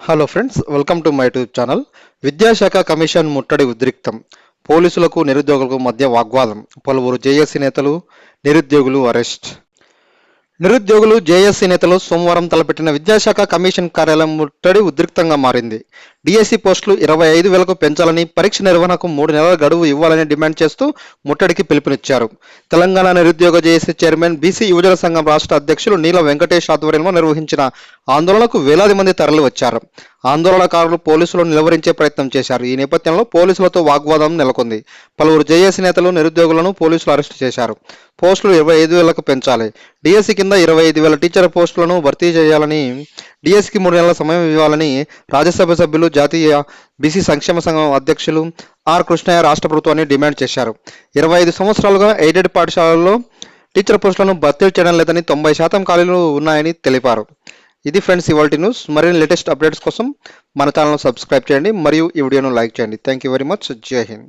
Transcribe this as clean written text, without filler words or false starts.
Hello friends, welcome to my YouTube channel. విద్యాశాఖ commission ముట్టడి ఉద్రిక్తం. పోలీసులకు నిరుద్యోగులకు మధ్య వాగ్వాదం. పలువురు జేఏసీ నేతలు, నిరుద్యోగులు అరెస్ట్. నిరుద్యోగులు జేఏసీ నేతలు సోమవారం తలపెట్టిన విద్యాశాఖ కమిషన్ కార్యాలయం ముట్టడి ఉద్రిక్తంగా మారింది. డిఎస్సి పోస్టులు 25,000కు పెంచాలని, పరీక్ష నిర్వహణకు 3 నెలల గడువు ఇవ్వాలని డిమాండ్ చేస్తూ ముట్టడికి పిలుపునిచ్చారు. తెలంగాణ నిరుద్యోగ జేఏసీ చైర్మన్, బీసీ యువజన సంఘం రాష్ట్ర అధ్యక్షులు నీల వెంకటేష్ ఆధ్వర్యంలో నిర్వహించిన ఆందోళనకు వేలాది మంది తరలి వచ్చారు. ఆందోళనకారులు పోలీసులను నిలువరించే ప్రయత్నం చేశారు. ఈ నేపథ్యంలో పోలీసులతో వాగ్వాదం నెలకొంది. పలువురు జేఏసీ నేతలు, నిరుద్యోగులను పోలీసులు అరెస్టు చేశారు. పోస్టులు 25,000కు పెంచాలి, డిఎస్సి కింద 25,000 టీచర్ పోస్టులను భర్తీ చేయాలని, డిఎస్సికి 3 నెలల సమయం ఇవ్వాలని రాజ్యసభ సభ్యులు, జాతీయ బీసీ సంక్షేమ సంఘం అధ్యక్షులు ఆర్ కృష్ణయ్య రాష్ట్ర ప్రభుత్వాన్ని డిమాండ్ చేశారు. 25 సంవత్సరాలుగా ఎయిడెడ్ పాఠశాలల్లో టీచర్ పోస్టులను భర్తీ చేయడం లేదని, 90% ఖాళీలు ఉన్నాయని తెలిపారు. ఇది ఫ్రెండ్స్ ఇవాల్టి న్యూస్. మరిన్ని లేటెస్ట్ అప్డేట్స్ కోసం మన ఛానల్ సబ్స్క్రైబ్ చేయండి మరియు ఈ వీడియోను లైక్ చేయండి. Thank you very much. జై హింద్.